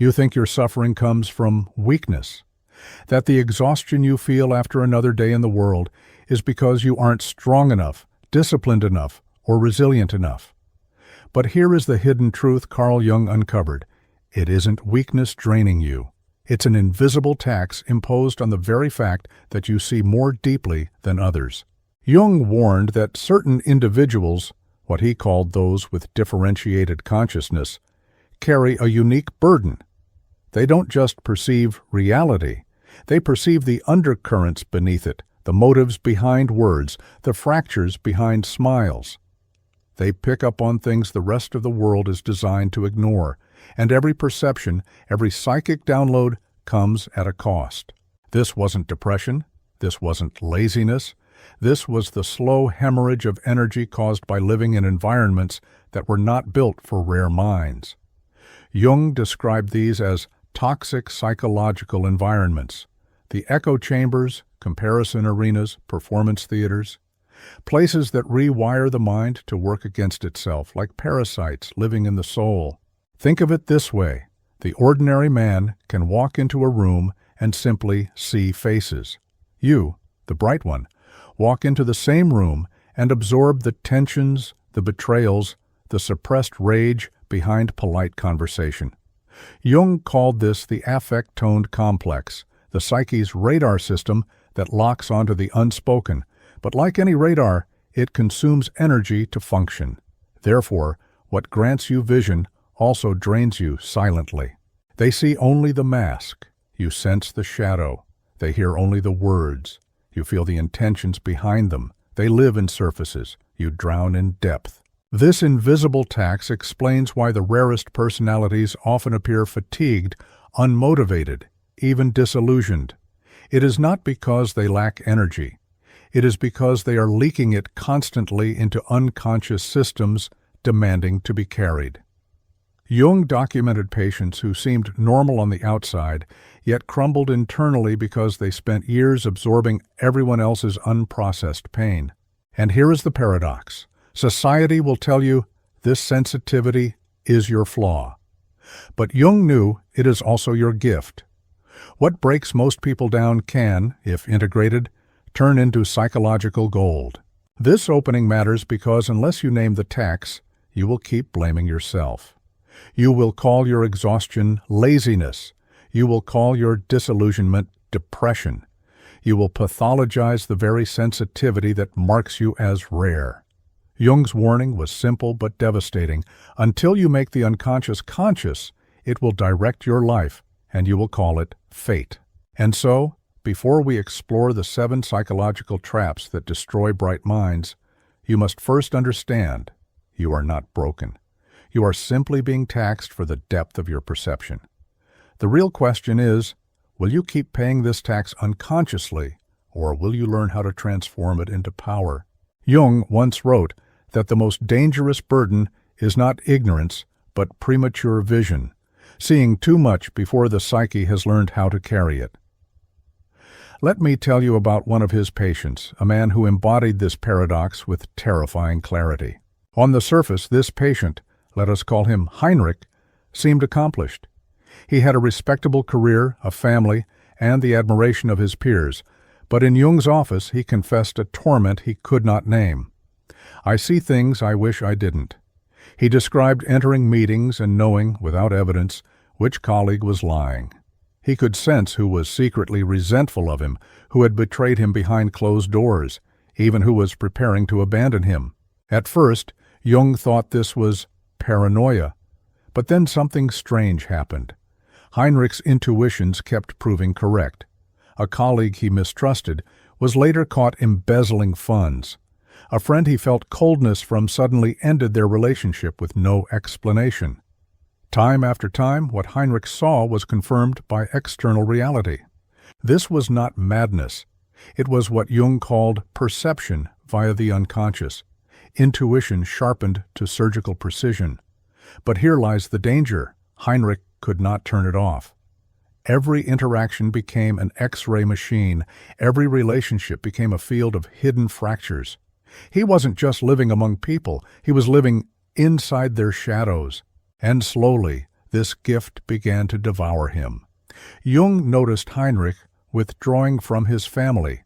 You think your suffering comes from weakness, that the exhaustion you feel after another day in the world is because you aren't strong enough, disciplined enough, or resilient enough. But here is the hidden truth Carl Jung uncovered. It isn't weakness draining you. It's an invisible tax imposed on the very fact that you see more deeply than others. Jung warned that certain individuals, what he called those with differentiated consciousness, carry a unique burden. They don't just perceive reality, they perceive the undercurrents beneath it, the motives behind words, the fractures behind smiles. They pick up on things the rest of the world is designed to ignore, and every perception, every psychic download comes at a cost. This wasn't depression, this wasn't laziness, this was the slow hemorrhage of energy caused by living in environments that were not built for rare minds. Jung described these as toxic psychological environments, the echo chambers, comparison arenas, performance theaters, places that rewire the mind to work against itself, like parasites living in the soul. Think of it this way. The ordinary man can walk into a room and simply see faces. You, the bright one, walk into the same room and absorb the tensions, the betrayals, the suppressed rage behind polite conversation. Jung called this the affect-toned complex, the psyche's radar system that locks onto the unspoken, but like any radar, it consumes energy to function. Therefore, what grants you vision also drains you silently. They see only the mask. You sense the shadow. They hear only the words. You feel the intentions behind them. They live in surfaces. You drown in depth. This invisible tax explains why the rarest personalities often appear fatigued, unmotivated, even disillusioned. It is not because they lack energy. It is because they are leaking it constantly into unconscious systems demanding to be carried. Jung documented patients who seemed normal on the outside, yet crumbled internally because they spent years absorbing everyone else's unprocessed pain. And here is the paradox. Society will tell you this sensitivity is your flaw. But Jung knew it is also your gift. What breaks most people down can, if integrated, turn into psychological gold. This opening matters because unless you name the tax, you will keep blaming yourself. You will call your exhaustion laziness. You will call your disillusionment depression. You will pathologize the very sensitivity that marks you as rare. Jung's warning was simple but devastating. Until you make the unconscious conscious, it will direct your life, and you will call it fate. And so, before we explore the 7 psychological traps that destroy bright minds, you must first understand you are not broken. You are simply being taxed for the depth of your perception. The real question is, will you keep paying this tax unconsciously, or will you learn how to transform it into power? Jung once wrote that the most dangerous burden is not ignorance, but premature vision, seeing too much before the psyche has learned how to carry it. Let me tell you about one of his patients, a man who embodied this paradox with terrifying clarity. On the surface, this patient, let us call him Heinrich, seemed accomplished. He had a respectable career, a family, and the admiration of his peers, but in Jung's office he confessed a torment he could not name. I see things I wish I didn't. He described entering meetings and knowing, without evidence, which colleague was lying. He could sense who was secretly resentful of him, who had betrayed him behind closed doors, even who was preparing to abandon him. At first, Jung thought this was paranoia, but then something strange happened. Heinrich's intuitions kept proving correct. A colleague he mistrusted was later caught embezzling funds. A friend he felt coldness from suddenly ended their relationship with no explanation. Time after time, what Heinrich saw was confirmed by external reality. This was not madness. It was what Jung called perception via the unconscious, intuition sharpened to surgical precision. But here lies the danger. Heinrich could not turn it off. Every interaction became an X-ray machine. Every relationship became a field of hidden fractures. He wasn't just living among people, he was living inside their shadows. And slowly, this gift began to devour him. Jung noticed Heinrich withdrawing from his family,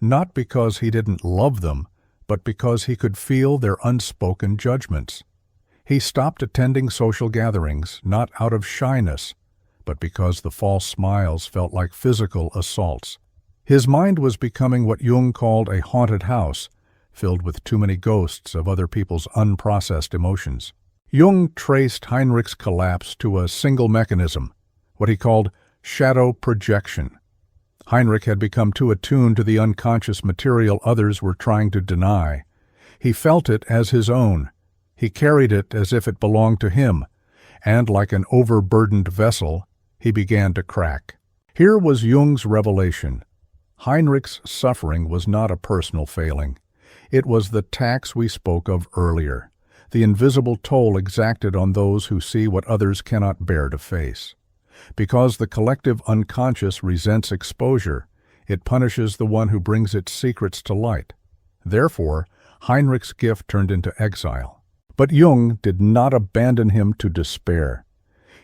not because he didn't love them, but because he could feel their unspoken judgments. He stopped attending social gatherings, not out of shyness, but because the false smiles felt like physical assaults. His mind was becoming what Jung called a haunted house, filled with too many ghosts of other people's unprocessed emotions. Jung traced Heinrich's collapse to a single mechanism, what he called shadow projection. Heinrich had become too attuned to the unconscious material others were trying to deny. He felt it as his own. He carried it as if it belonged to him, and like an overburdened vessel, he began to crack. Here was Jung's revelation. Heinrich's suffering was not a personal failing. It was the tax we spoke of earlier, the invisible toll exacted on those who see what others cannot bear to face. Because the collective unconscious resents exposure, it punishes the one who brings its secrets to light. Therefore, Heinrich's gift turned into exile. But Jung did not abandon him to despair.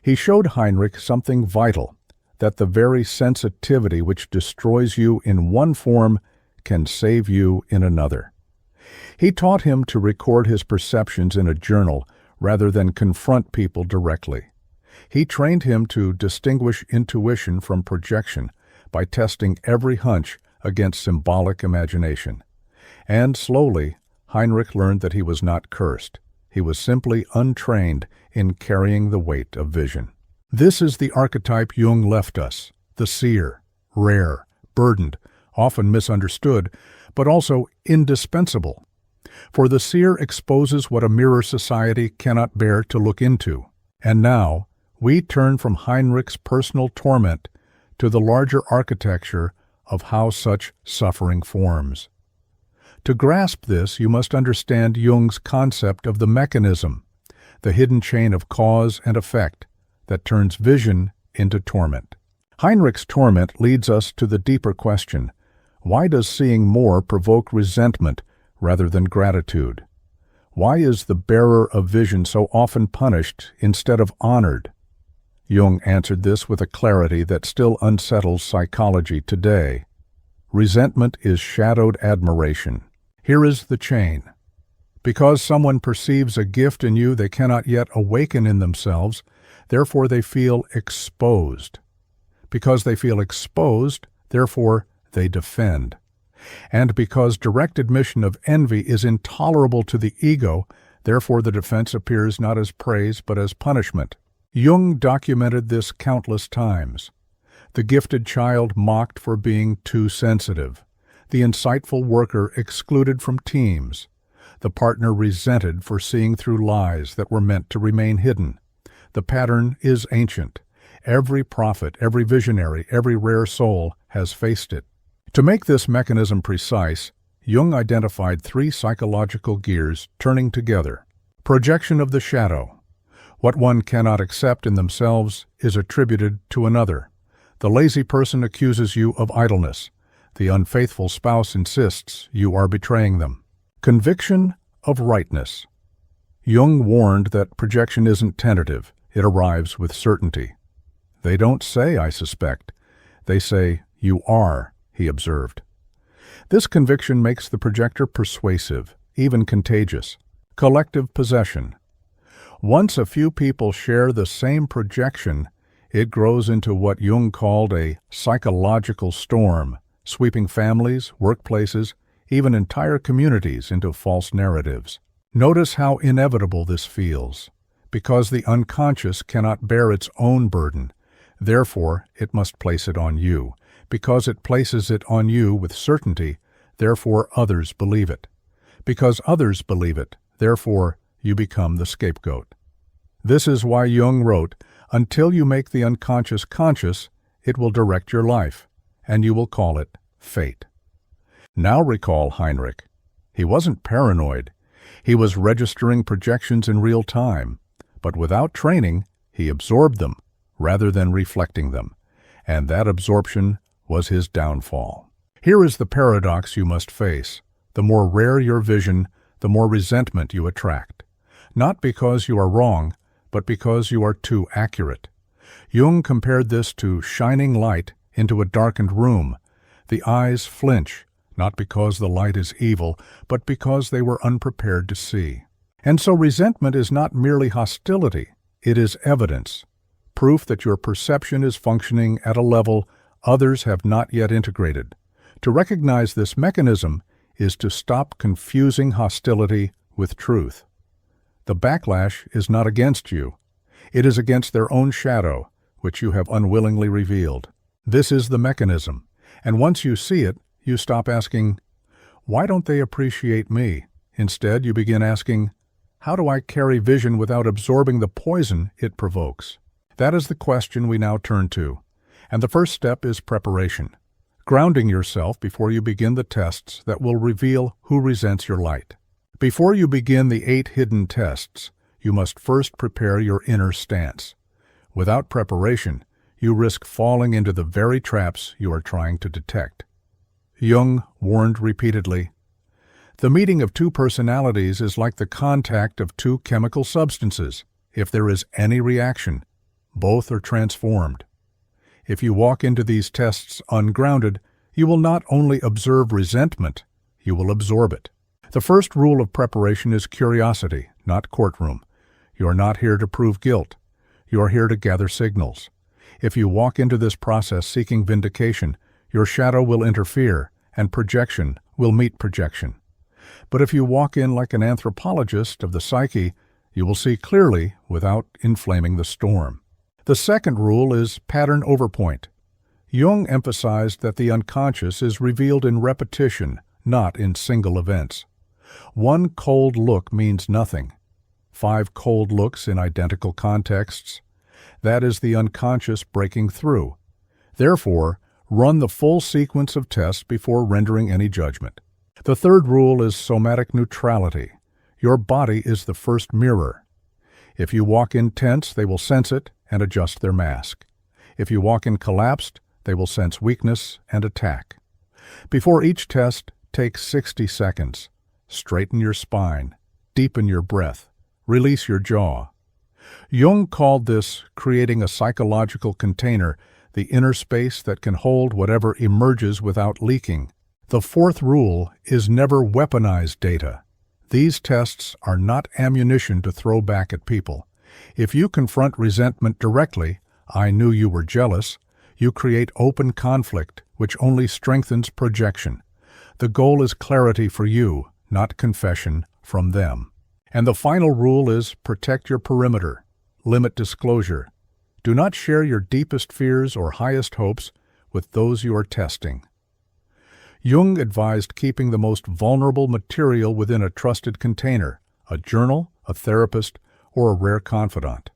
He showed Heinrich something vital, that the very sensitivity which destroys you in one form can save you in another. He taught him to record his perceptions in a journal rather than confront people directly. He trained him to distinguish intuition from projection by testing every hunch against symbolic imagination. And slowly, Heinrich learned that he was not cursed. He was simply untrained in carrying the weight of vision. This is the archetype Jung left us, the seer, rare, burdened, often misunderstood, but also indispensable. For the seer exposes what a mirror society cannot bear to look into. And now, we turn from Heinrich's personal torment to the larger architecture of how such suffering forms. To grasp this, you must understand Jung's concept of the mechanism, the hidden chain of cause and effect that turns vision into torment. Heinrich's torment leads us to the deeper question: why does seeing more provoke resentment rather than gratitude? Why is the bearer of vision so often punished instead of honored? Jung answered this with a clarity that still unsettles psychology today. Resentment is shadowed admiration. Here is the chain. Because someone perceives a gift in you they cannot yet awaken in themselves, therefore they feel exposed. Because they feel exposed, therefore they defend. And because direct admission of envy is intolerable to the ego, therefore the defense appears not as praise but as punishment. Jung documented this countless times. The gifted child mocked for being too sensitive. The insightful worker excluded from teams. The partner resented for seeing through lies that were meant to remain hidden. The pattern is ancient. Every prophet, every visionary, every rare soul has faced it. To make this mechanism precise, Jung identified 3 psychological gears turning together. Projection of the shadow. What one cannot accept in themselves is attributed to another. The lazy person accuses you of idleness. The unfaithful spouse insists you are betraying them. Conviction of rightness. Jung warned that projection isn't tentative. It arrives with certainty. They don't say, I suspect. They say, you are, he observed. This conviction makes the projector persuasive, even contagious. Collective possession. Once a few people share the same projection, it grows into what Jung called a psychological storm, sweeping families, workplaces, even entire communities into false narratives. Notice how inevitable this feels. Because the unconscious cannot bear its own burden, therefore it must place it on you. Because it places it on you with certainty, therefore others believe it. Because others believe it, therefore you become the scapegoat. This is why Jung wrote, until you make the unconscious conscious, it will direct your life, and you will call it fate. Now recall Heinrich. He wasn't paranoid. He was registering projections in real time, but without training, he absorbed them rather than reflecting them, and that absorption was his downfall. Here is the paradox you must face. The more rare your vision, the more resentment you attract. Not because you are wrong, but because you are too accurate. Jung compared this to shining light into a darkened room. The eyes flinch, not because the light is evil, but because they were unprepared to see. And so resentment is not merely hostility, it is evidence, proof that your perception is functioning at a level others have not yet integrated. To recognize this mechanism is to stop confusing hostility with truth. The backlash is not against you. It is against their own shadow, which you have unwillingly revealed. This is the mechanism, and once you see it, you stop asking, "Why don't they appreciate me?" Instead, you begin asking, "How do I carry vision without absorbing the poison it provokes?" That is the question we now turn to, and the first step is preparation, grounding yourself before you begin the tests that will reveal who resents your light. Before you begin the 8 hidden tests, you must first prepare your inner stance. Without preparation, you risk falling into the very traps you are trying to detect. Jung warned repeatedly, "The meeting of 2 personalities is like the contact of 2 chemical substances. If there is any reaction, both are transformed." If you walk into these tests ungrounded, you will not only observe resentment, you will absorb it. The first rule of preparation is curiosity, not courtroom. You are not here to prove guilt. You are here to gather signals. If you walk into this process seeking vindication, your shadow will interfere, and projection will meet projection. But if you walk in like an anthropologist of the psyche, you will see clearly without inflaming the storm. The second rule is pattern overpoint. Jung emphasized that the unconscious is revealed in repetition, not in single events. 1 cold look means nothing. 5 cold looks in identical contexts. That is the unconscious breaking through. Therefore, run the full sequence of tests before rendering any judgment. The third rule is somatic neutrality. Your body is the first mirror. If you walk in tense, they will sense it and adjust their mask. If you walk in collapsed, they will sense weakness and attack. Before each test, take 60 seconds. Straighten your spine, deepen your breath, release your jaw. Jung called this creating a psychological container, the inner space that can hold whatever emerges without leaking. The fourth rule is never weaponize data. These tests are not ammunition to throw back at people. If you confront resentment directly, "I knew you were jealous," you create open conflict, which only strengthens projection. The goal is clarity for you, not confession from them. And the final rule is protect your perimeter. Limit disclosure. Do not share your deepest fears or highest hopes with those you are testing. Jung advised keeping the most vulnerable material within a trusted container, a journal, a therapist, or a rare confidant.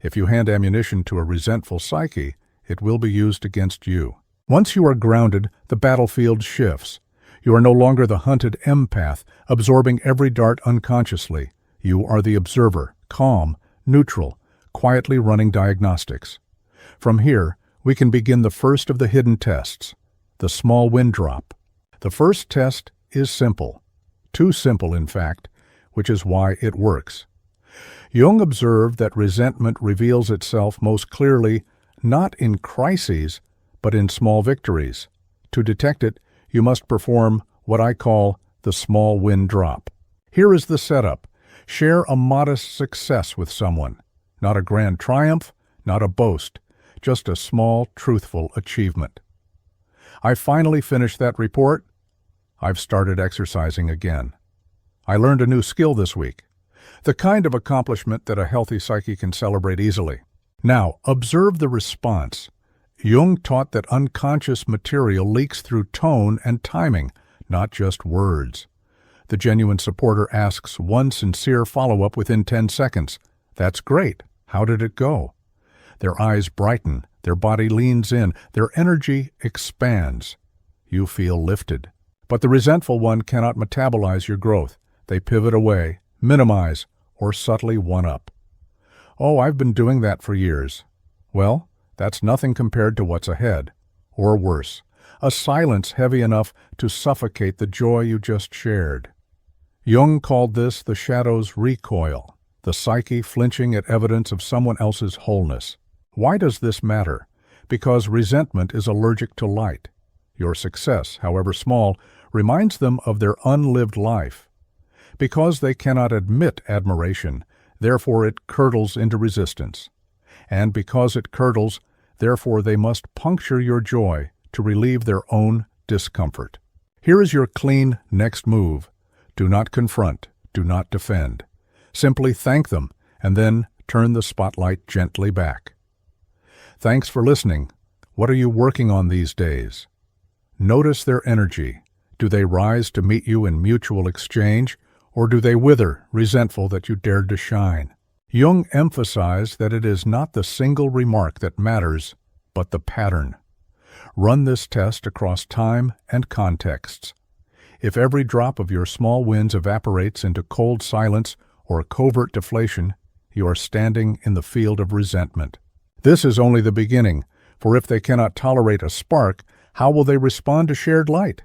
If you hand ammunition to a resentful psyche, it will be used against you. Once you are grounded, the battlefield shifts. You are no longer the hunted empath, absorbing every dart unconsciously. You are the observer, calm, neutral, quietly running diagnostics. From here, we can begin the first of the hidden tests, the small wind drop. The first test is simple, too simple in fact, which is why it works. Jung observed that resentment reveals itself most clearly not in crises, but in small victories. To detect it, you must perform what I call the small wind drop. Here is the setup. Share a modest success with someone. Not a grand triumph, not a boast, just a small, truthful achievement. "I finally finished that report. I've started exercising again. I learned a new skill this week." The kind of accomplishment that a healthy psyche can celebrate easily. Now, observe the response. Jung taught that unconscious material leaks through tone and timing, not just words. The genuine supporter asks one sincere follow-up within 10 seconds. "That's great. How did it go?" Their eyes brighten, their body leans in, their energy expands. You feel lifted. But the resentful one cannot metabolize your growth. They pivot away, minimize, or subtly one-up. "Oh, I've been doing that for years." Well, that's nothing compared to what's ahead. Or worse, a silence heavy enough to suffocate the joy you just shared. Jung called this the shadow's recoil. the psyche flinching at evidence of someone else's wholeness. Why does this matter? Because resentment is allergic to light. Your success, however small, reminds them of their unlived life. Because they cannot admit admiration, therefore it curdles into resistance. And because it curdles, therefore they must puncture your joy to relieve their own discomfort. Here is your clean next move. Do not confront, do not defend. Simply thank them, and then turn the spotlight gently back. Thanks for listening. What are you working on these days? Notice their energy. Do they rise to meet you in mutual exchange, or do they wither, resentful that you dared to shine? Jung emphasized that it is not the single remark that matters, but the pattern. Run this test across time and contexts. If every drop of your small wins evaporates into cold silence or covert deflation, you are standing in the field of resentment. This is only the beginning, for if they cannot tolerate a spark, how will they respond to shared light?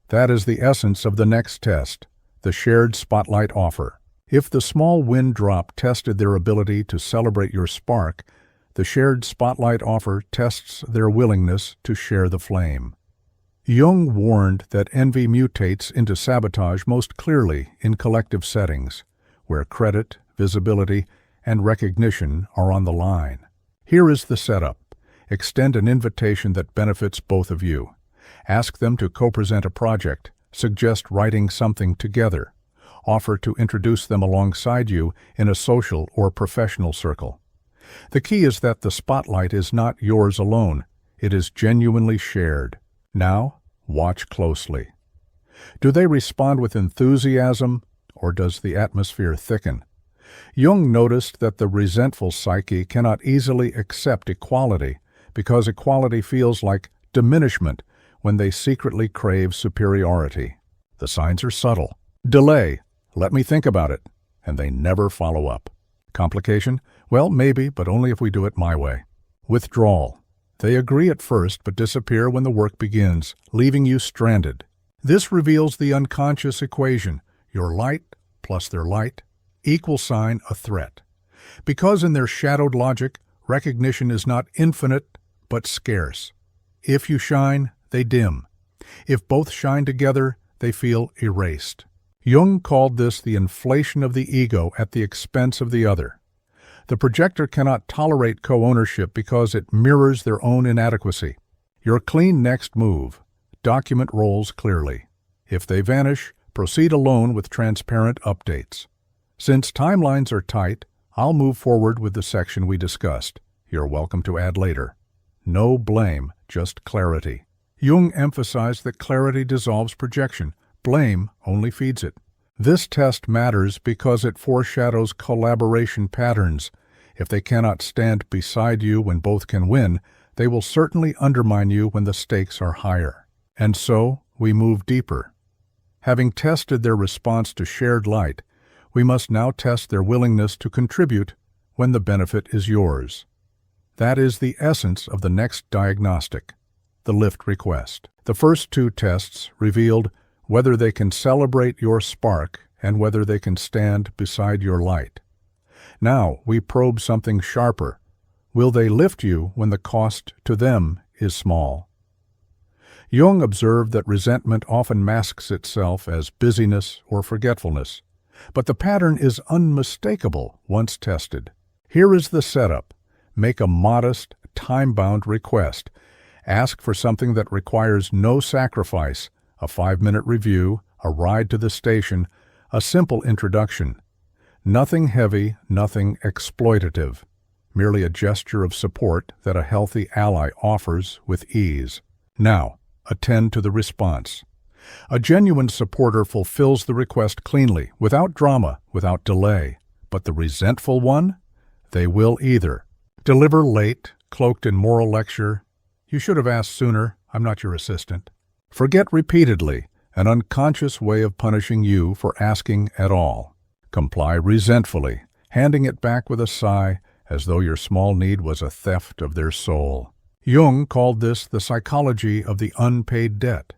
That is the essence of the next test, the shared spotlight offer. If the small wind drop tested their ability to celebrate your spark, the shared spotlight offer tests their willingness to share the flame. Jung warned that envy mutates into sabotage most clearly in collective settings, where credit, visibility, and recognition are on the line. Here is the setup. Extend an invitation that benefits both of you. Ask them to co-present a project. Suggest writing something together. Offer to introduce them alongside you in a social or professional circle. The key is that the spotlight is not yours alone. It is genuinely shared. Now, watch closely. Do they respond with enthusiasm, or does the atmosphere thicken? Jung noticed that the resentful psyche cannot easily accept equality because equality feels like diminishment when they secretly crave superiority. The signs are subtle. Delay. Let me think about it. And they never follow up. Complication? Well, maybe, but only if we do it my way. Withdrawal. They agree at first but disappear when the work begins, leaving you stranded. This reveals the unconscious equation. Your light plus their light equals sign a threat. Because in their shadowed logic, recognition is not infinite but scarce. If you shine, they dim. If both shine together, they feel erased. Jung called this the inflation of the ego at the expense of the other. The projector cannot tolerate co-ownership because it mirrors their own inadequacy. Your clean next move. Document roles clearly. If they vanish, proceed alone with transparent updates. Since timelines are tight, I'll move forward with the section we discussed. You're welcome to add later. No blame, just clarity. Jung emphasized that clarity dissolves projection. Blame only feeds it. This test matters because it foreshadows collaboration patterns. If they cannot stand beside you when both can win, they will certainly undermine you when the stakes are higher. And so, we move deeper. Having tested their response to shared light, we must now test their willingness to contribute when the benefit is yours. That is the essence of the next diagnostic, the lift request. The first two tests revealed whether they can celebrate your spark and whether they can stand beside your light. Now we probe something sharper. Will they lift you when the cost to them is small? Jung observed that resentment often masks itself as busyness or forgetfulness, but the pattern is unmistakable once tested. Here is the setup. Make a modest, time-bound request. Ask for something that requires no sacrifice, a 5-minute review, a ride to the station, a simple introduction. Nothing heavy, nothing exploitative, merely a gesture of support that a healthy ally offers with ease. Now, attend to the response. A genuine supporter fulfills the request cleanly, without drama, without delay. But the resentful one? They will either deliver late, cloaked in moral lecture, "You should have asked sooner, I'm not your assistant." Forget repeatedly, an unconscious way of punishing you for asking at all. Comply resentfully, handing it back with a sigh, as though your small need was a theft of their soul. Jung called this the psychology of the unpaid debt.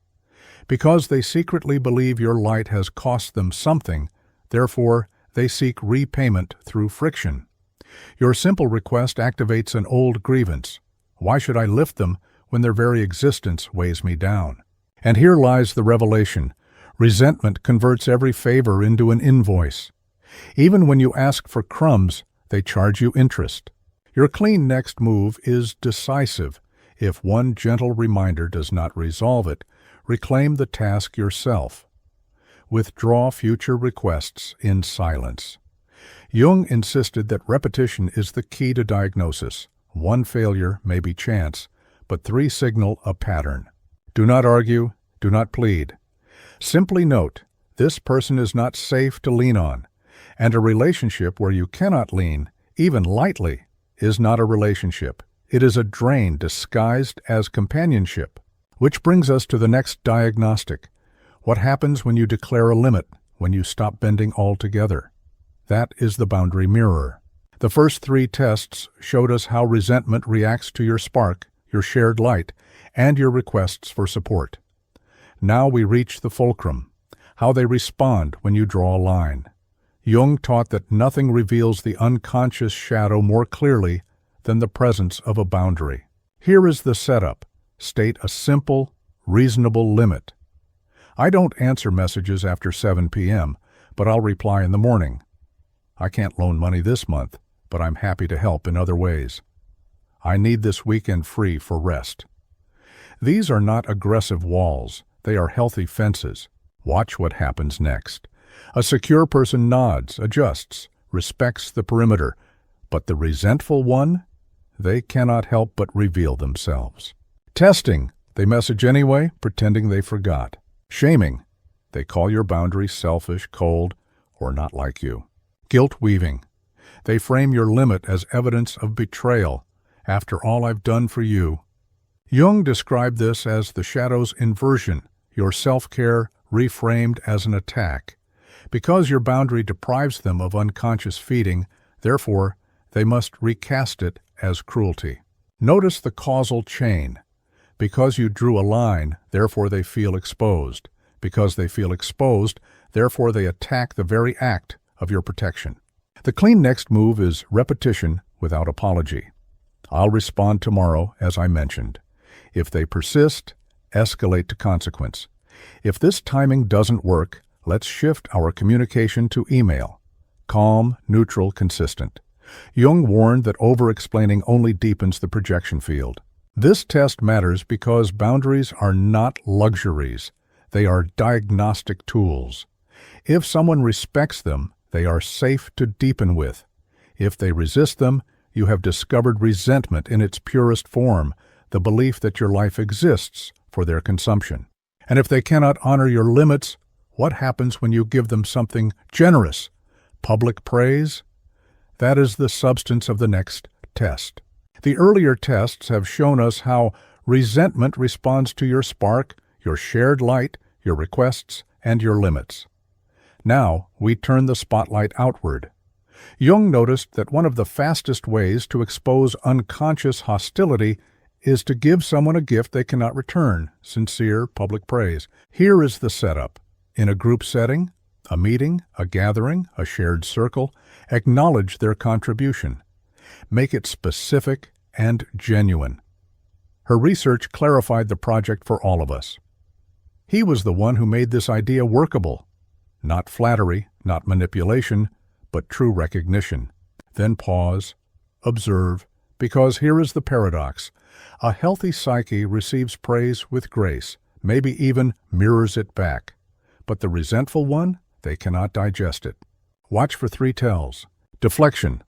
Because they secretly believe your light has cost them something, therefore they seek repayment through friction. Your simple request activates an old grievance. Why should I lift them when their very existence weighs me down? And here lies the revelation. Resentment converts every favor into an invoice. Even when you ask for crumbs, they charge you interest. Your clean next move is decisive. If one gentle reminder does not resolve it, reclaim the task yourself. Withdraw future requests in silence. Jung insisted that repetition is the key to diagnosis. One failure may be chance, but 3 signal a pattern. Do not argue, do not plead. Simply note, this person is not safe to lean on, and a relationship where you cannot lean, even lightly, is not a relationship. It is a drain disguised as companionship. Which brings us to the next diagnostic. What happens when you declare a limit, when you stop bending altogether? That is the boundary mirror. The first 3 tests showed us how resentment reacts to your spark, your shared light, and your requests for support. Now we reach the fulcrum, how they respond when you draw a line. Jung taught that nothing reveals the unconscious shadow more clearly than the presence of a boundary. Here is the setup. State a simple, reasonable limit. I don't answer messages after 7 p.m., but I'll reply in the morning. I can't loan money this month, but I'm happy to help in other ways. I need this weekend free for rest. These are not aggressive walls. They are healthy fences. Watch what happens next. A secure person nods, adjusts, respects the perimeter, but the resentful one, they cannot help but reveal themselves. Testing, they message anyway, pretending they forgot. Shaming, they call your boundary selfish, cold, or not like you. Guilt weaving, they frame your limit as evidence of betrayal. After all I've done for you. Jung described this as the shadow's inversion, your self-care reframed as an attack. Because your boundary deprives them of unconscious feeding, therefore, they must recast it as cruelty. Notice the causal chain. Because you drew a line, therefore they feel exposed. Because they feel exposed, therefore they attack the very act of your protection. The clean next move is repetition without apology. I'll respond tomorrow, as I mentioned. If they persist, escalate to consequence. If this timing doesn't work, let's shift our communication to email. Calm, neutral, consistent. Jung warned that over-explaining only deepens the projection field. This test matters because boundaries are not luxuries. They are diagnostic tools. If someone respects them, they are safe to deepen with. If they resist them, you have discovered resentment in its purest form, the belief that your life exists for their consumption. And if they cannot honor your limits, what happens when you give them something generous? Public praise? That is the substance of the next test. The earlier tests have shown us how resentment responds to your spark, your shared light, your requests, and your limits. Now we turn the spotlight outward. Jung noticed that one of the fastest ways to expose unconscious hostility is to give someone a gift they cannot return, sincere public praise. Here is the setup. In a group setting, a meeting, a gathering, a shared circle, acknowledge their contribution. Make it specific and genuine. Her research clarified the project for all of us. He was the one who made this idea workable. Not flattery, not manipulation, but true recognition. Then pause, observe, because here is the paradox. A healthy psyche receives praise with grace, maybe even mirrors it back. But the resentful one, they cannot digest it. Watch for 3 tells. Deflection.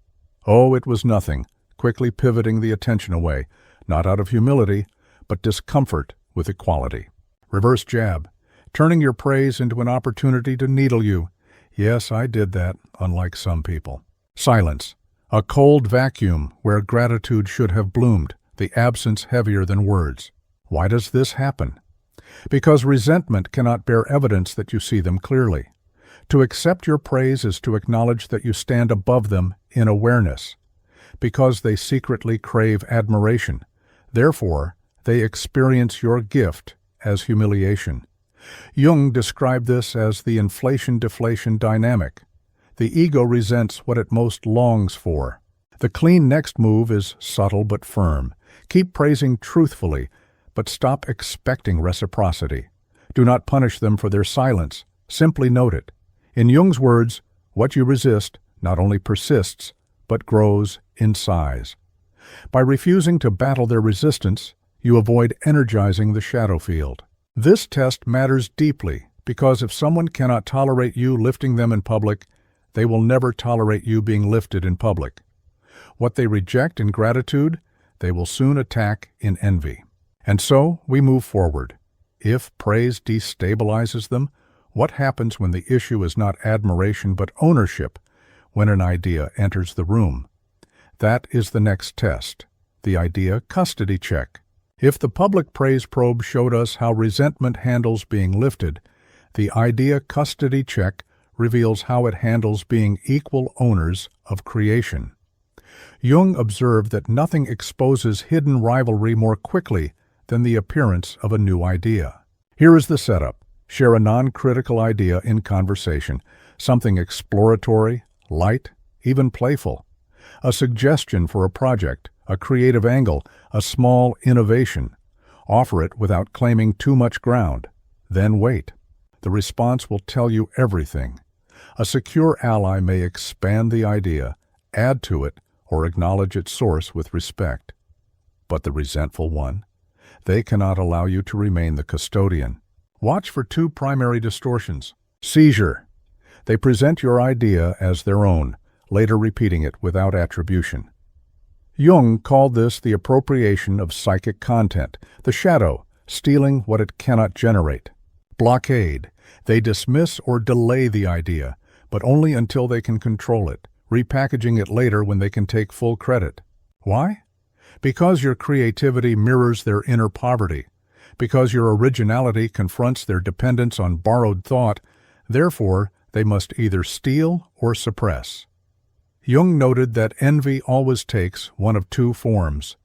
Oh, it was nothing, quickly pivoting the attention away, not out of humility, but discomfort with equality. Reverse jab. Turning your praise into an opportunity to needle you. Yes, I did that, unlike some people. Silence. A cold vacuum where gratitude should have bloomed, the absence heavier than words. Why does this happen? Because resentment cannot bear evidence that you see them clearly. To accept your praise is to acknowledge that you stand above them in awareness. Because they secretly crave admiration. Therefore, they experience your gift as humiliation. Jung described this as the inflation-deflation dynamic. The ego resents what it most longs for. The clean next move is subtle but firm. Keep praising truthfully, but stop expecting reciprocity. Do not punish them for their silence. Simply note it. In Jung's words, what you resist not only persists, but grows in size. By refusing to battle their resistance, you avoid energizing the shadow field. This test matters deeply because if someone cannot tolerate you lifting them in public, they will never tolerate you being lifted in public. What they reject in gratitude, they will soon attack in envy. And so we move forward. If praise destabilizes them, what happens when the issue is not admiration but ownership, when an idea enters the room? That is the next test, the idea custody check. If the public praise probe showed us how resentment handles being lifted, the idea custody check reveals how it handles being equal owners of creation. Jung observed that nothing exposes hidden rivalry more quickly than the appearance of a new idea. Here is the setup. Share a non-critical idea in conversation, something exploratory, light, even playful. A suggestion for a project, a creative angle, a small innovation. Offer it without claiming too much ground. Then wait. The response will tell you everything. A secure ally may expand the idea, add to it, or acknowledge its source with respect. But the resentful one? They cannot allow you to remain the custodian. Watch for two primary distortions. Seizure. They present your idea as their own, later repeating it without attribution. Jung called this the appropriation of psychic content, the shadow, stealing what it cannot generate. Blockade. They dismiss or delay the idea, but only until they can control it, repackaging it later when they can take full credit. Why? Because your creativity mirrors their inner poverty. Because your originality confronts their dependence on borrowed thought, therefore they must either steal or suppress. Jung noted that envy always takes one of two forms,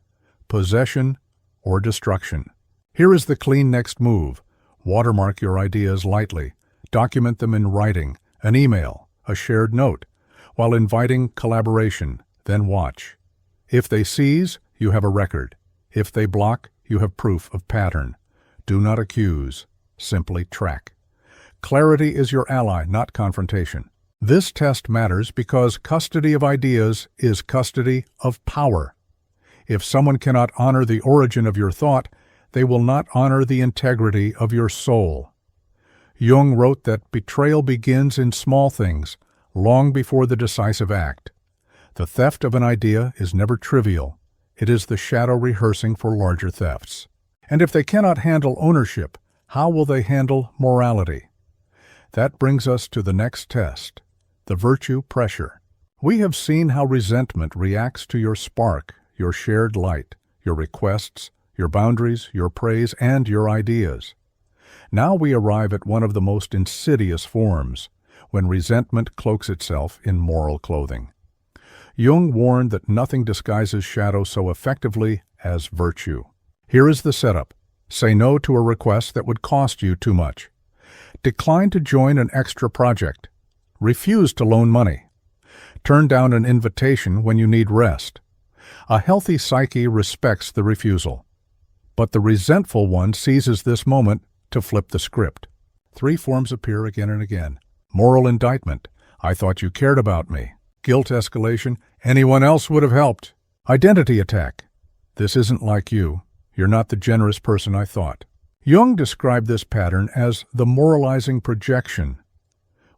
possession or destruction. Here is the clean next move. Watermark your ideas lightly. Document them in writing, an email, a shared note, while inviting collaboration. Then watch. If they seize, you have a record. If they block, you have proof of pattern. Do not accuse, simply track. Clarity is your ally, not confrontation. This test matters because custody of ideas is custody of power. If someone cannot honor the origin of your thought, they will not honor the integrity of your soul. Jung wrote that betrayal begins in small things, long before the decisive act. The theft of an idea is never trivial. It is the shadow rehearsing for larger thefts. And if they cannot handle ownership, how will they handle morality? That brings us to the next test, the virtue pressure. We have seen how resentment reacts to your spark, your shared light, your requests, your boundaries, your praise, and your ideas. Now we arrive at one of the most insidious forms, when resentment cloaks itself in moral clothing. Jung warned that nothing disguises shadow so effectively as virtue. Here is the setup. Say no to a request that would cost you too much. Decline to join an extra project. Refuse to loan money. Turn down an invitation when you need rest. A healthy psyche respects the refusal. But the resentful one seizes this moment to flip the script. Three forms appear again and again. Moral indictment. I thought you cared about me. Guilt escalation. Anyone else would have helped. Identity attack. This isn't like you. You're not the generous person I thought. Jung described this pattern as the moralizing projection.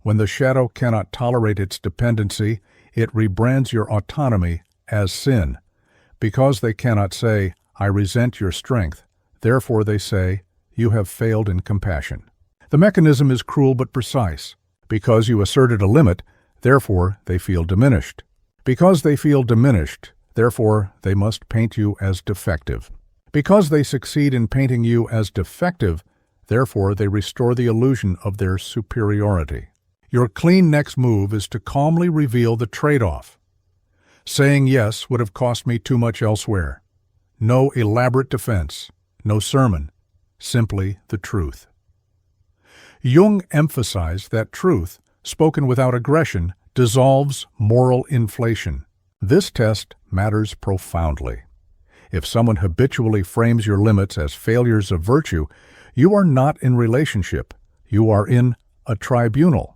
When the shadow cannot tolerate its dependency, it rebrands your autonomy as sin. Because they cannot say, I resent your strength, therefore they say, you have failed in compassion. The mechanism is cruel but precise. Because you asserted a limit, therefore they feel diminished. Because they feel diminished, therefore they must paint you as defective. Because they succeed in painting you as defective, therefore they restore the illusion of their superiority. Your clean next move is to calmly reveal the trade-off. Saying yes would have cost me too much elsewhere. No elaborate defense, no sermon, simply the truth. Jung emphasized that truth, spoken without aggression, dissolves moral inflation. This test matters profoundly. If someone habitually frames your limits as failures of virtue, you are not in relationship. You are in a tribunal.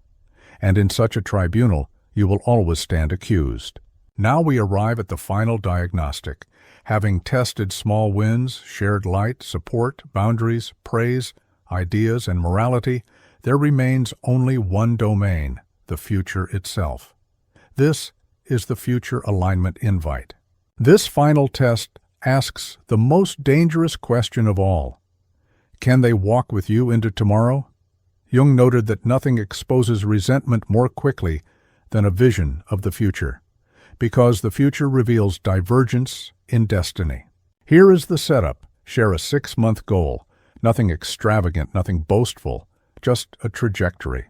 And in such a tribunal, you will always stand accused. Now we arrive at the final diagnostic. Having tested small wins, shared light, support, boundaries, praise, ideas, and morality, there remains only one domain, the future itself. This is the future alignment invite. This final test asks the most dangerous question of all. Can they walk with you into tomorrow? Jung noted that nothing exposes resentment more quickly than a vision of the future, because the future reveals divergence in destiny. Here is the setup. Share a 6-month goal. Nothing extravagant, nothing boastful, just a trajectory.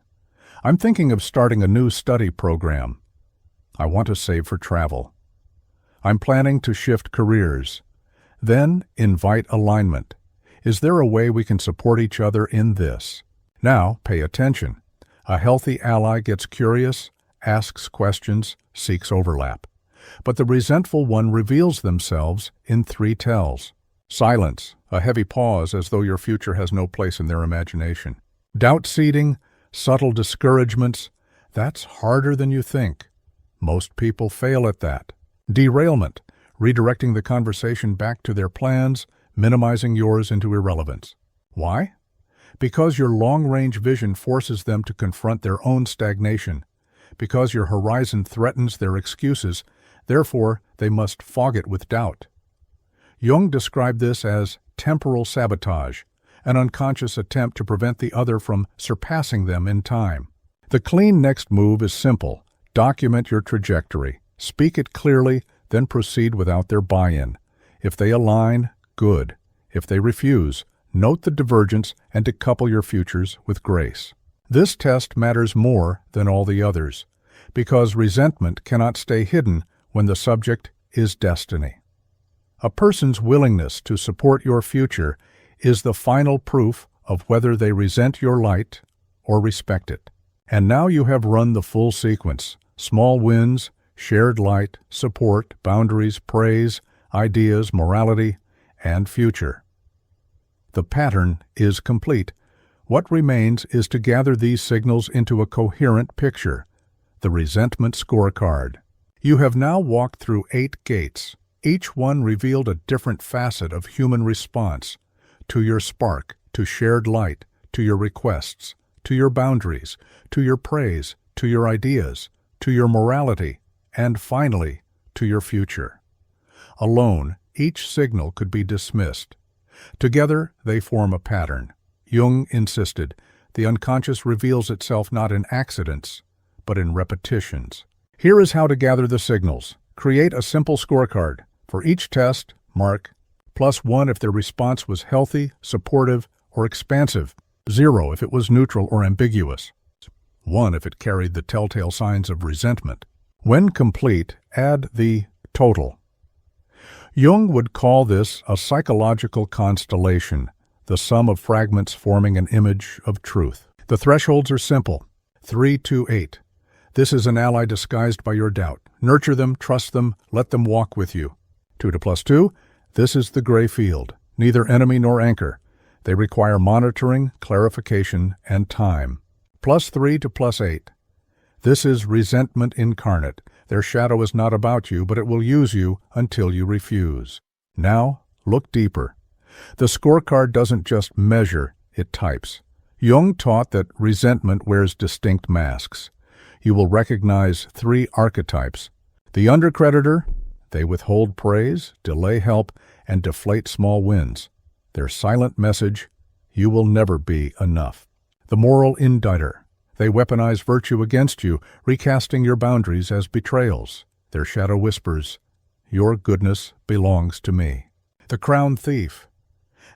I'm thinking of starting a new study program. I want to save for travel. I'm planning to shift careers. Then invite alignment. Is there a way we can support each other in this? Now, pay attention. A healthy ally gets curious, asks questions, seeks overlap. But the resentful one reveals themselves in 3 tells. Silence, a heavy pause as though your future has no place in their imagination. Doubt-seeding, subtle discouragements, that's harder than you think. Most people fail at that. Derailment, redirecting the conversation back to their plans, minimizing yours into irrelevance. Why? Because your long-range vision forces them to confront their own stagnation. Because your horizon threatens their excuses, therefore they must fog it with doubt. Jung described this as temporal sabotage, an unconscious attempt to prevent the other from surpassing them in time. The clean next move is simple. Document your trajectory. Speak it clearly, then proceed without their buy-in. If they align, good. If they refuse, note the divergence and decouple your futures with grace. This test matters more than all the others, because resentment cannot stay hidden when the subject is destiny. A person's willingness to support your future is the final proof of whether they resent your light or respect it. And now you have run the full sequence: small wins, shared light, support, boundaries, praise, ideas, morality, and future. The pattern is complete. What remains is to gather these signals into a coherent picture, the resentment scorecard. You have now walked through 8 gates. Each one revealed a different facet of human response to your spark, to shared light, to your requests, to your boundaries, to your praise, to your ideas, to your morality, and finally, to your future. Alone, each signal could be dismissed. Together, they form a pattern. Jung insisted, the unconscious reveals itself not in accidents, but in repetitions. Here is how to gather the signals. Create a simple scorecard. For each test, mark +1 if their response was healthy, supportive, or expansive, 0 if it was neutral or ambiguous, 1 if it carried the telltale signs of resentment. When complete, add the total. Jung would call this a psychological constellation, the sum of fragments forming an image of truth. The thresholds are simple: 3 to 8. This is an ally disguised by your doubt. Nurture them, trust them, let them walk with you. 2 to +2, this is the gray field, neither enemy nor anchor. They require monitoring, clarification, and time. +3 to +8. This is resentment incarnate. Their shadow is not about you, but it will use you until you refuse. Now, look deeper. The scorecard doesn't just measure, it types. Jung taught that resentment wears distinct masks. You will recognize 3 archetypes. The undercreditor, they withhold praise, delay help, and deflate small wins. Their silent message, you will never be enough. The moral indicter, they weaponize virtue against you, recasting your boundaries as betrayals. Their shadow whispers, your goodness belongs to me. The crown thief,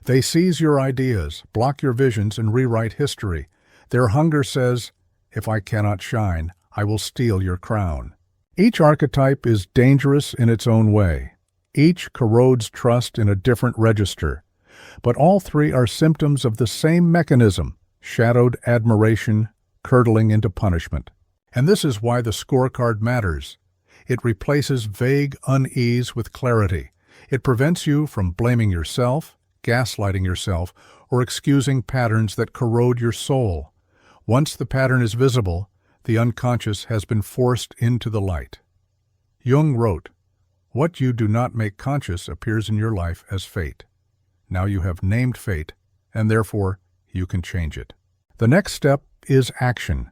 they seize your ideas, block your visions, and rewrite history. Their hunger says, if I cannot shine, I will steal your crown. Each archetype is dangerous in its own way. Each corrodes trust in a different register. But all 3 are symptoms of the same mechanism: shadowed admiration, curdling into punishment. And this is why the scorecard matters. It replaces vague unease with clarity. It prevents you from blaming yourself, gaslighting yourself, or excusing patterns that corrode your soul. Once the pattern is visible, the unconscious has been forced into the light. Jung wrote, "What you do not make conscious appears in your life as fate. Now you have named fate, and therefore you can change it." The next step is action.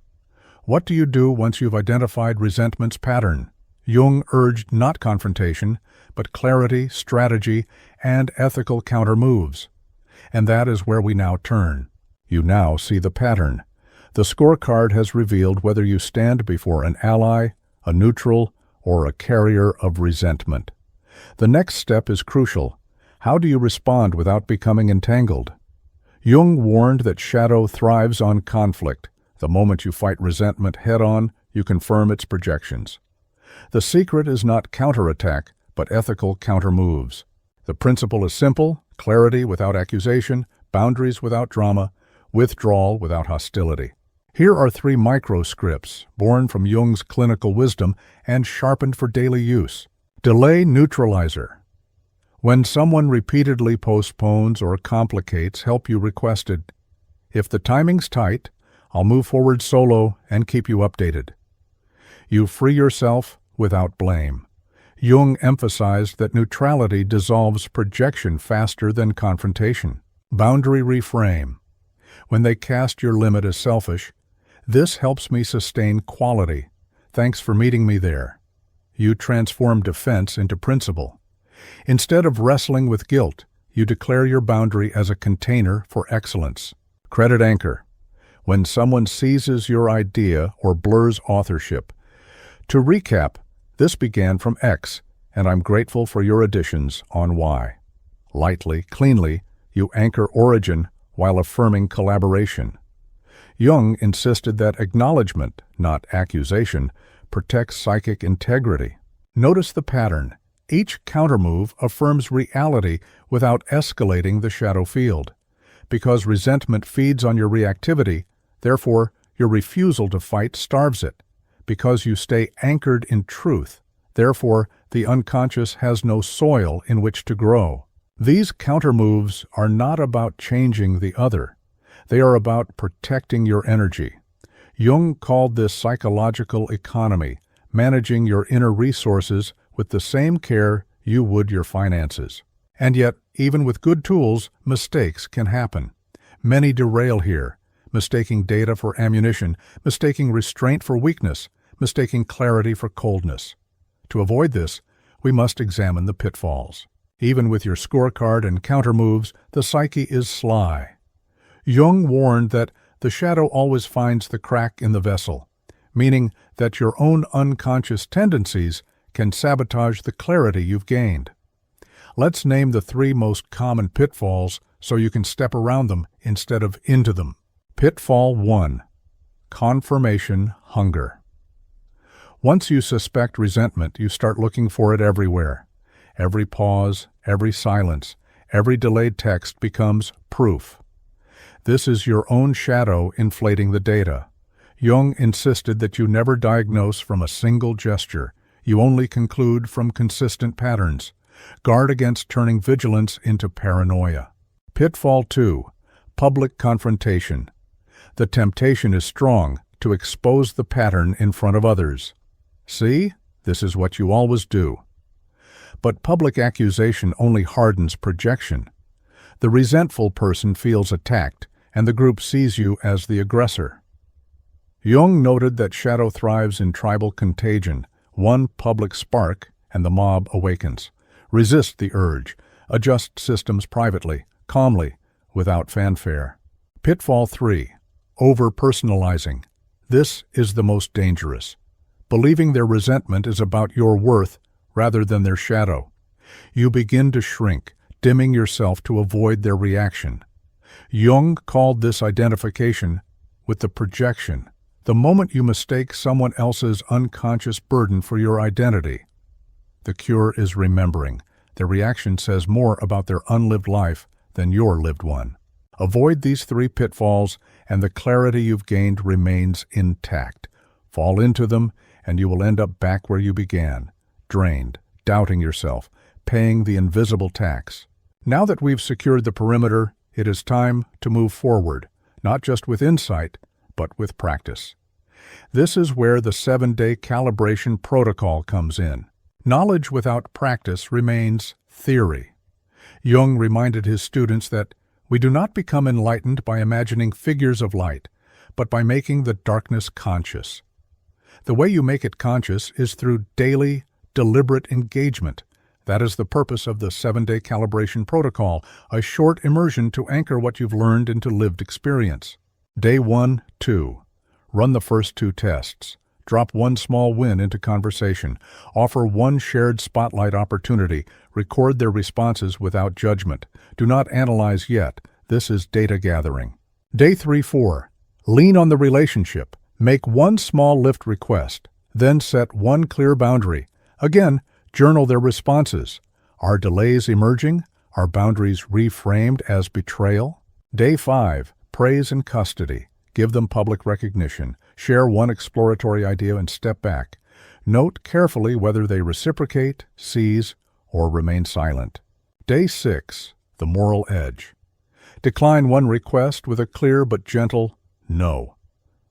What do you do once you've identified resentment's pattern? Jung urged not confrontation, but clarity, strategy, and ethical counter-moves. And that is where we now turn. You now see the pattern. The scorecard has revealed whether you stand before an ally, a neutral, or a carrier of resentment. The next step is crucial. How do you respond without becoming entangled? Jung warned that shadow thrives on conflict. The moment you fight resentment head-on, you confirm its projections. The secret is not counterattack, but ethical counter-moves. The principle is simple: clarity without accusation, boundaries without drama, withdrawal without hostility. Here are 3 microscripts, born from Jung's clinical wisdom and sharpened for daily use. Delay neutralizer. When someone repeatedly postpones or complicates help you requested, if the timing's tight, I'll move forward solo and keep you updated. You free yourself without blame. Jung emphasized that neutrality dissolves projection faster than confrontation. Boundary reframe. When they cast your limit as selfish, this helps me sustain quality. Thanks for meeting me there. You transform defense into principle. Instead of wrestling with guilt, you declare your boundary as a container for excellence. Credit anchor. When someone seizes your idea or blurs authorship. To recap, this began from X, and I'm grateful for your additions on Y. Lightly, cleanly, you anchor origin while affirming collaboration. Jung insisted that acknowledgement, not accusation, protects psychic integrity. Notice the pattern. Each countermove affirms reality without escalating the shadow field. Because resentment feeds on your reactivity, therefore, your refusal to fight starves it. Because you stay anchored in truth, therefore, the unconscious has no soil in which to grow. These countermoves are not about changing the other. They are about protecting your energy. Jung called this psychological economy, managing your inner resources with the same care you would your finances. And yet, even with good tools, mistakes can happen. Many derail here, mistaking data for ammunition, mistaking restraint for weakness, mistaking clarity for coldness. To avoid this, we must examine the pitfalls. Even with your scorecard and countermoves, the psyche is sly. Jung warned that the shadow always finds the crack in the vessel, meaning that your own unconscious tendencies can sabotage the clarity you've gained. Let's name the 3 most common pitfalls so you can step around them instead of into them. Pitfall 1. Confirmation hunger. Once you suspect resentment, you start looking for it everywhere. Every pause, every silence, every delayed text becomes proof. This is your own shadow inflating the data. Jung insisted that you never diagnose from a single gesture. You only conclude from consistent patterns. Guard against turning vigilance into paranoia. Pitfall 2. Public confrontation. The temptation is strong to expose the pattern in front of others. See, this is what you always do. But public accusation only hardens projection. The resentful person feels attacked, and the group sees you as the aggressor. Jung noted that shadow thrives in tribal contagion. One public spark, and the mob awakens. Resist the urge. Adjust systems privately, calmly, without fanfare. Pitfall 3. Over-personalizing. This is the most dangerous. Believing their resentment is about your worth rather than their shadow. You begin to shrink, dimming yourself to avoid their reaction. Jung called this identification with the projection. The moment you mistake someone else's unconscious burden for your identity. The cure is remembering. Their reaction says more about their unlived life than your lived one. Avoid these 3 pitfalls, and the clarity you've gained remains intact. Fall into them, and you will end up back where you began, drained, doubting yourself, paying the invisible tax. Now that we've secured the perimeter, it is time to move forward, not just with insight, but with practice. This is where the 7-day calibration protocol comes in. Knowledge without practice remains theory. Jung reminded his students that we do not become enlightened by imagining figures of light, but by making the darkness conscious. The way you make it conscious is through daily, deliberate engagement. That is the purpose of the 7-day calibration protocol, a short immersion to anchor what you've learned into lived experience. Day 1, 2. Run the first 2 tests. Drop one small win into conversation. Offer one shared spotlight opportunity. Record their responses without judgment. Do not analyze yet. This is data gathering. Day 3, 4. Lean on the relationship. Make one small lift request. Then set one clear boundary. Again, journal their responses. Are delays emerging? Are boundaries reframed as betrayal? Day 5. Praise and custody. Give them public recognition. Share one exploratory idea and step back. Note carefully whether they reciprocate, seize, or remain silent. Day 6. The moral edge. Decline one request with a clear but gentle no.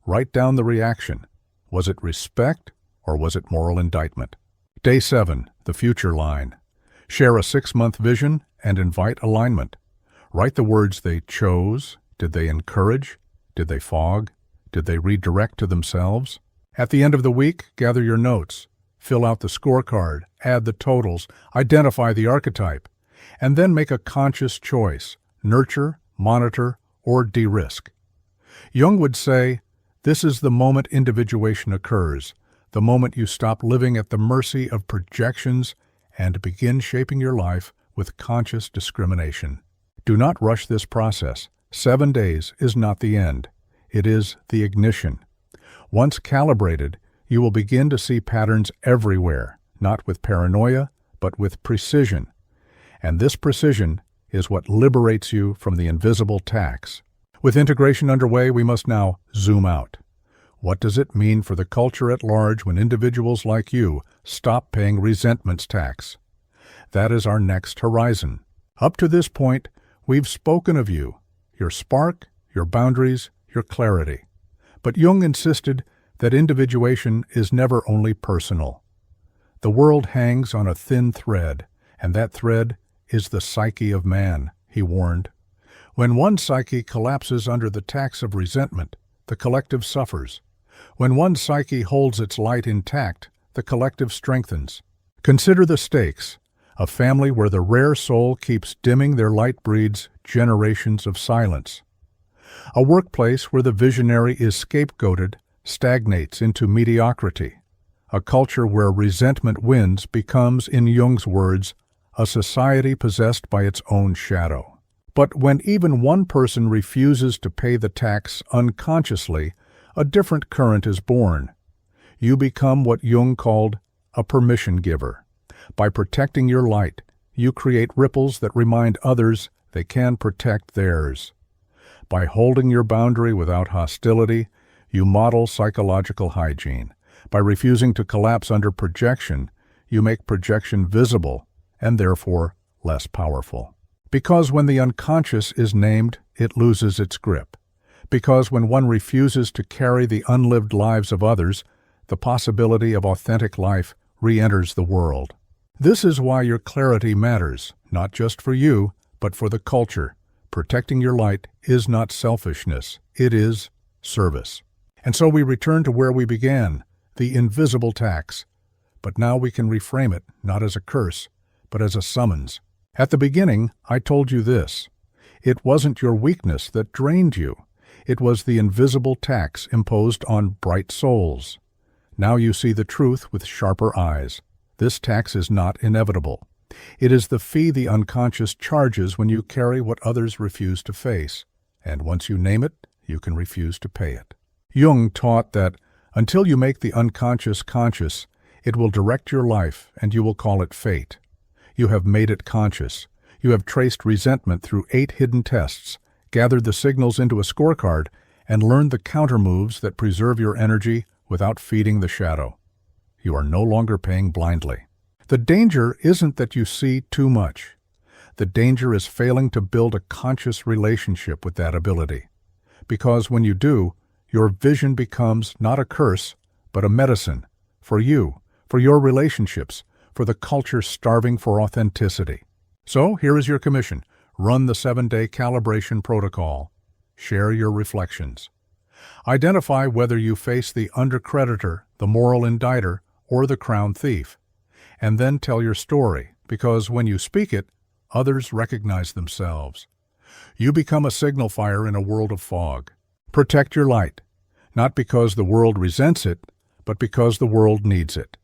Write down the reaction. Was it respect or was it moral indictment? Day 7. The future line. Share a 6-month vision and invite alignment. Write the words they chose. Did they encourage? Did they fog? Did they redirect to themselves? At the end of the week, gather your notes. Fill out the scorecard, add the totals, identify the archetype, and then make a conscious choice: nurture, monitor, or de-risk. Jung would say, this is the moment individuation occurs, the moment you stop living at the mercy of projections and begin shaping your life with conscious discrimination. Do not rush this process. 7 days is not the end. It is the ignition. Once calibrated, you will begin to see patterns everywhere, not with paranoia, but with precision. And this precision is what liberates you from the invisible tax. With integration underway, we must now zoom out. What does it mean for the culture at large when individuals like you stop paying resentment's tax? That is our next horizon. Up to this point, we've spoken of you, your spark, your boundaries, your clarity. But Jung insisted that individuation is never only personal. The world hangs on a thin thread, and that thread is the psyche of man, he warned. When one psyche collapses under the tax of resentment, the collective suffers. When one psyche holds its light intact, the collective strengthens. Consider the stakes. A family where the rare soul keeps dimming their light breeds generations of silence. A workplace where the visionary is scapegoated stagnates into mediocrity. A culture where resentment wins becomes, in Jung's words, a society possessed by its own shadow. But when even one person refuses to pay the tax unconsciously, a different current is born. You become what Jung called a permission giver. By protecting your light, you create ripples that remind others they can protect theirs. By holding your boundary without hostility, you model psychological hygiene. By refusing to collapse under projection, you make projection visible and therefore less powerful. Because when the unconscious is named, it loses its grip. Because when one refuses to carry the unlived lives of others, the possibility of authentic life re-enters the world. This is why your clarity matters, not just for you, but for the culture. Protecting your light is not selfishness, it is service. And so we return to where we began, the invisible tax. But now we can reframe it, not as a curse, but as a summons. At the beginning, I told you this. It wasn't your weakness that drained you. It was the invisible tax imposed on bright souls. Now you see the truth with sharper eyes. This tax is not inevitable. It is the fee the unconscious charges when you carry what others refuse to face. And once you name it, you can refuse to pay it. Jung taught that until you make the unconscious conscious, it will direct your life and you will call it fate. You have made it conscious. You have traced resentment through 8 hidden tests, gathered the signals into a scorecard, and learned the countermoves that preserve your energy without feeding the shadow. You are no longer paying blindly. The danger isn't that you see too much. The danger is failing to build a conscious relationship with that ability. Because when you do, your vision becomes not a curse, but a medicine for you, for your relationships, for the culture starving for authenticity. So here is your commission. Run the 7-day calibration protocol. Share your reflections. Identify whether you face the undercreditor, the moral indicter, or the crown thief. And then tell your story, because when you speak it, others recognize themselves. You become a signal fire in a world of fog. Protect your light, not because the world resents it, but because the world needs it.